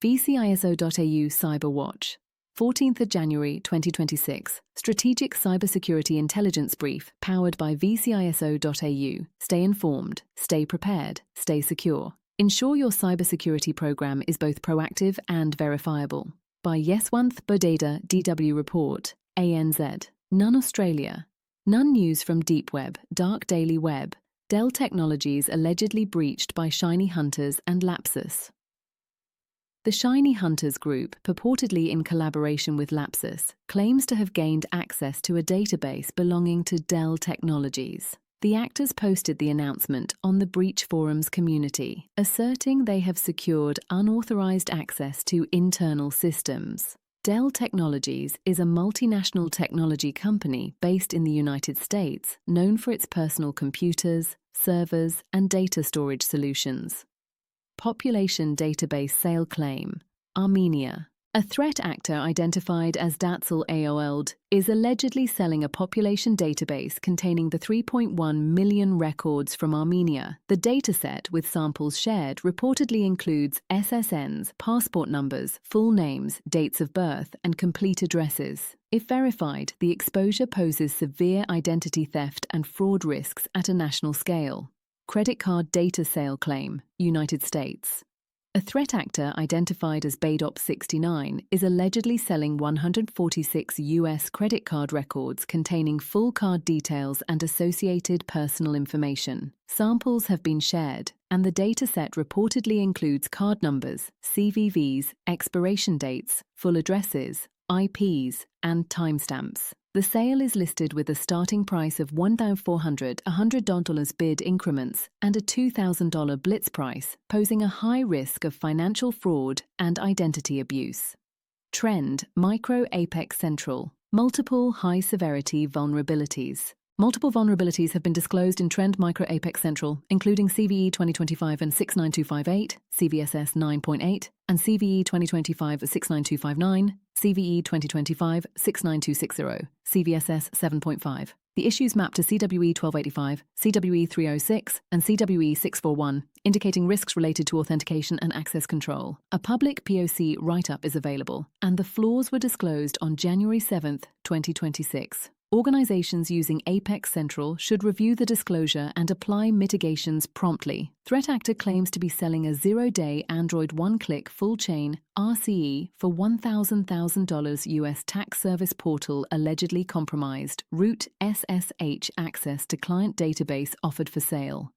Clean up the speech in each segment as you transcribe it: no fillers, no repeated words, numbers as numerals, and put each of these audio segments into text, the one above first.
vciso-au Cyberwatch. 14th January 2026. Strategic Cybersecurity Intelligence Brief powered by vciso-au. Stay informed, stay prepared, stay secure. Ensure your cybersecurity program is both proactive and verifiable. By Yeswanth Bodeda DW Report, ANZ. None Australia. None news from Deep Web, Dark Daily Web. Dell Technologies allegedly breached by Shiny Hunters and Lapsus. The Shiny Hunters Group, purportedly in collaboration with Lapsus, claims to have gained access to a database belonging to Dell Technologies. The actors posted the announcement on the Breach Forums community, asserting they have secured unauthorized access to internal systems. Dell Technologies is a multinational technology company based in the United States, known for its personal computers, servers, and data storage solutions. Population Database Sale Claim. Armenia. A threat actor identified as Datsyl Aold is allegedly selling a population database containing the 3.1 million records from Armenia. The dataset, with samples shared, reportedly includes SSNs, passport numbers, full names, dates of birth, and complete addresses. If verified, the exposure poses severe identity theft and fraud risks at a national scale. Credit card data sale claim, United States. A threat actor identified as Badop69 is allegedly selling 146 US credit card records containing full card details and associated personal information. Samples have been shared, and the dataset reportedly includes card numbers, CVVs, expiration dates, full addresses, IPs, and timestamps. The sale is listed with a starting price of $1,400 bid increments and a $2,000 blitz price, posing a high risk of financial fraud and identity abuse. Trend Micro Apex Central. Multiple high-severity vulnerabilities. Multiple vulnerabilities have been disclosed in Trend Micro Apex Central, including CVE 2025 and 69258, CVSS 9.8, and CVE 2025 69259, CVE 2025 69260, CVSS 7.5. The issues map to CWE 1285, CWE 306, and CWE 641, indicating risks related to authentication and access control. A public POC write-up is available, and the flaws were disclosed on January 7, 2026. Organizations using Apex Central should review the disclosure and apply mitigations promptly. Threat actor claims to be selling a zero-day Android one-click full-chain RCE for $1,000 US tax service portal allegedly compromised. Root SSH access to client database offered for sale.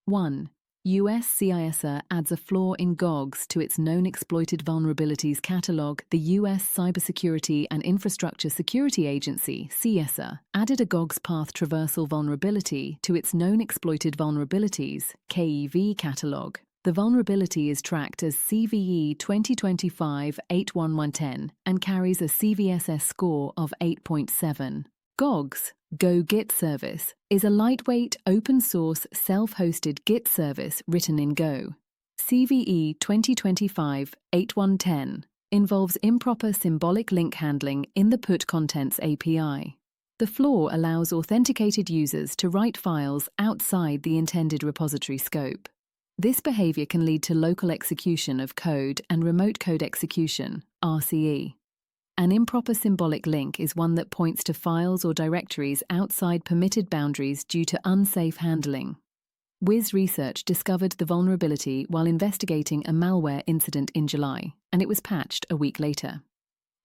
1. US CISA adds a flaw in GOGS to its known exploited vulnerabilities catalog. The US Cybersecurity and Infrastructure Security Agency, CISA, added a GOGS path traversal vulnerability to its known exploited vulnerabilities (KEV) catalog. The vulnerability is tracked as CVE 2025-81110 and carries a CVSS score of 8.7. GOGS, Go Git Service, is a lightweight, open-source, self-hosted Git service written in Go. CVE 2025-8110 involves improper symbolic link handling in the put contents API. The flaw allows authenticated users to write files outside the intended repository scope. This behavior can lead to local execution of code and remote code execution, RCE. An improper symbolic link is one that points to files or directories outside permitted boundaries due to unsafe handling. Wiz Research discovered the vulnerability while investigating a malware incident in July, and it was patched a week later.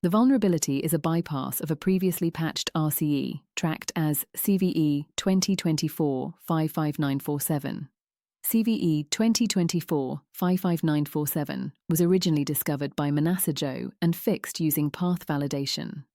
The vulnerability is a bypass of a previously patched RCE, tracked as CVE 2024-55947. CVE 2024-55947 was originally discovered by Manasseh Joe and fixed using path validation.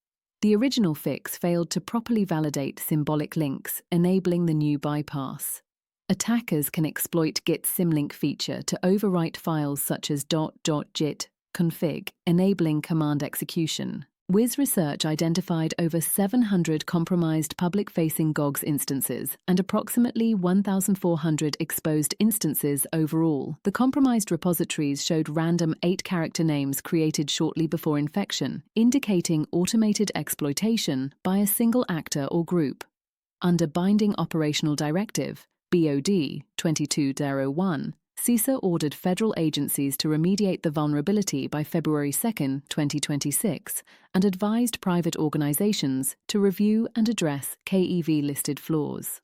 The original fix failed to properly validate symbolic links, enabling the new bypass. Attackers can exploit Git symlink feature to overwrite files such as .git config, enabling command execution. Wiz Research identified over 700 compromised public-facing GOGS instances and approximately 1,400 exposed instances overall. The compromised repositories showed random 8-character names created shortly before infection, indicating automated exploitation by a single actor or group. Under Binding Operational Directive, BOD 22-01, CISA ordered federal agencies to remediate the vulnerability by February 2, 2026, and advised private organizations to review and address KEV-listed flaws.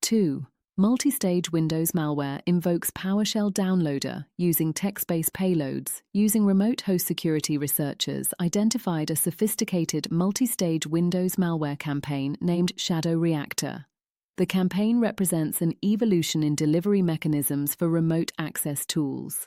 2. Multi-stage Windows malware invokes PowerShell downloader using text-based payloads. Using remote host security, researchers identified a sophisticated multi-stage Windows malware campaign named Shadow Reactor. The campaign represents an evolution in delivery mechanisms for remote access tools.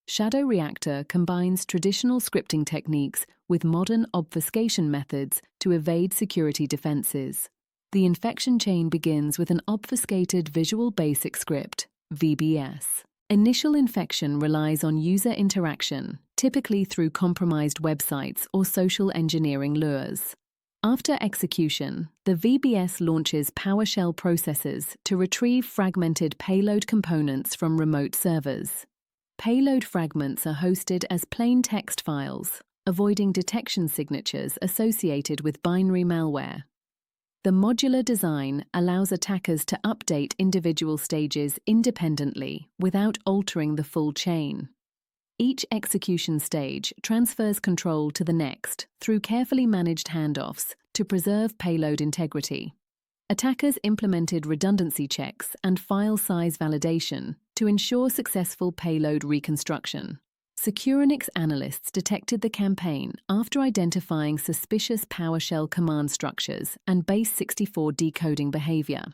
Shadow Reactor combines traditional scripting techniques with modern obfuscation methods to evade security defenses. The infection chain begins with an obfuscated Visual Basic Script, VBS. Initial infection relies on user interaction, typically through compromised websites or social engineering lures. After execution, the VBS launches PowerShell processes to retrieve fragmented payload components from remote servers. Payload fragments are hosted as plain text files, avoiding detection signatures associated with binary malware. The modular design allows attackers to update individual stages independently without altering the full chain. Each execution stage transfers control to the next through carefully managed handoffs to preserve payload integrity. Attackers implemented redundancy checks and file size validation to ensure successful payload reconstruction. Securonix analysts detected the campaign after identifying suspicious PowerShell command structures and base64 decoding behavior.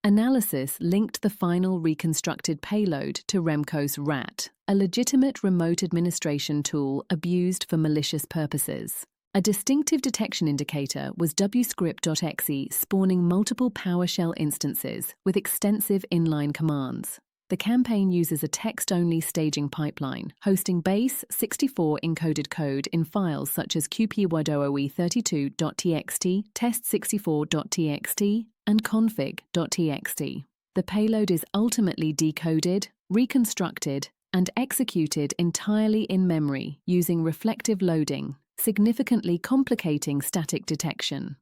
Analysis linked the final reconstructed payload to Remco's RAT, a legitimate remote administration tool abused for malicious purposes. A distinctive detection indicator was wscript.exe spawning multiple PowerShell instances with extensive inline commands. The campaign uses a text-only staging pipeline, hosting base64 encoded code in files such as qpwoe32.txt, test64.txt, and config.txt. The payload is ultimately decoded, reconstructed, and executed entirely in memory using reflective loading, significantly complicating static detection.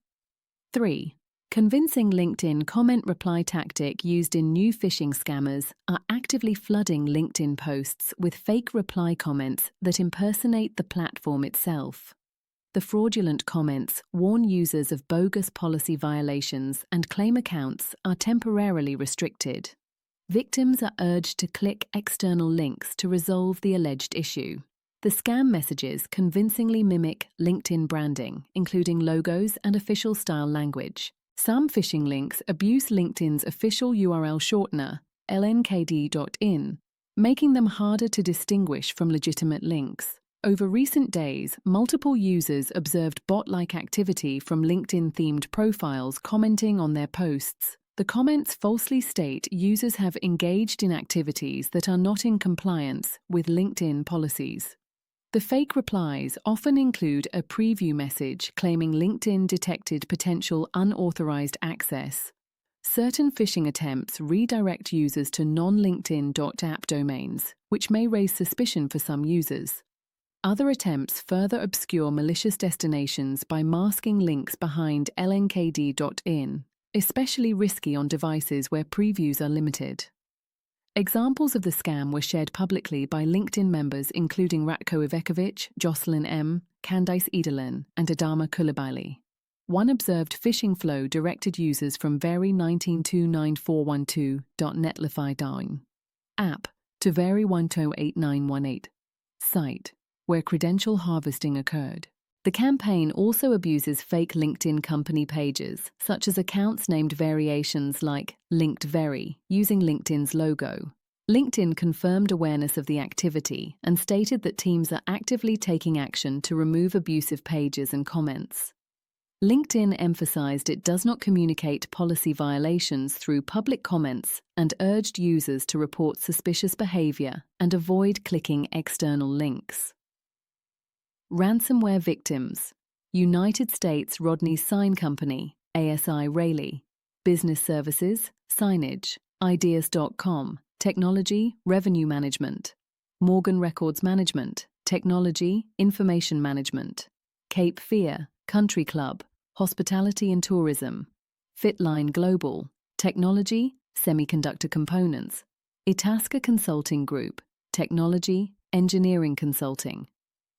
3. Convincing LinkedIn comment reply tactic used in new phishing scammers are actively flooding LinkedIn posts with fake reply comments that impersonate the platform itself. The fraudulent comments warn users of bogus policy violations and claim accounts are temporarily restricted. Victims are urged to click external links to resolve the alleged issue. The scam messages convincingly mimic LinkedIn branding, including logos and official style language. Some phishing links abuse LinkedIn's official URL shortener, lnkd.in, making them harder to distinguish from legitimate links. Over recent days, multiple users observed bot-like activity from LinkedIn-themed profiles commenting on their posts. The comments falsely state users have engaged in activities that are not in compliance with LinkedIn policies. The fake replies often include a preview message claiming LinkedIn detected potential unauthorized access. Certain phishing attempts redirect users to non-linkedin.app domains, which may raise suspicion for some users. Other attempts further obscure malicious destinations by masking links behind lnkd.in, especially risky on devices where previews are limited. Examples of the scam were shared publicly by LinkedIn members including Ratko Ivekovic, Jocelyn M., Candice Edelin, and Adama Kulabali. One observed phishing flow directed users from very19294112.netlify app to very128918 site, where credential harvesting occurred. The campaign also abuses fake LinkedIn company pages, such as accounts named variations like Linked Very, using LinkedIn's logo. LinkedIn confirmed awareness of the activity and stated that teams are actively taking action to remove abusive pages and comments. LinkedIn emphasized it does not communicate policy violations through public comments and urged users to report suspicious behavior and avoid clicking external links. Ransomware victims: United States Rodney Sign Company, ASI Rayleigh, Business Services, Signage, Ideas.com, Technology, Revenue Management, Morgan Records Management, Technology, Information Management, Cape Fear, Country Club, Hospitality and Tourism, Fitline Global, Technology, Semiconductor Components, Itasca Consulting Group, Technology, Engineering Consulting.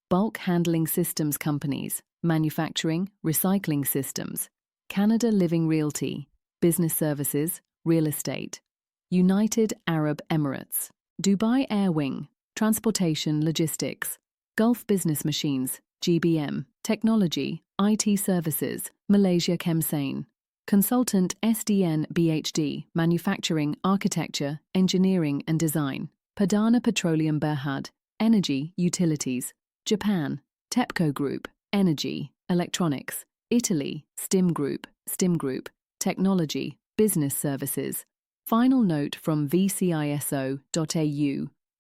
Bulk Handling Systems Companies, Manufacturing, Recycling Systems. Canada Living Realty, Business Services, Real Estate. United Arab Emirates. Dubai Air Wing, Transportation Logistics. Gulf Business Machines, GBM. Technology, IT Services, Malaysia Chemsane. Consultant SDN BHD, Manufacturing, Architecture, Engineering and Design. Padana Petroleum Berhad, Energy, Utilities. Japan, TEPCO Group, Energy, Electronics. Italy, STIM Group, Technology, Business Services. Final note from vciso-au.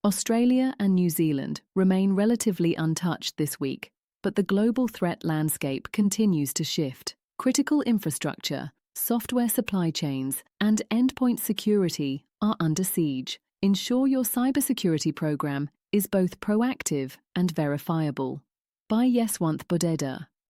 Australia and New Zealand remain relatively untouched this week, but the global threat landscape continues to shift. Critical infrastructure, software supply chains, and endpoint security are under siege. Ensure your cybersecurity program is both proactive and verifiable. By Yeswanth Bodeda.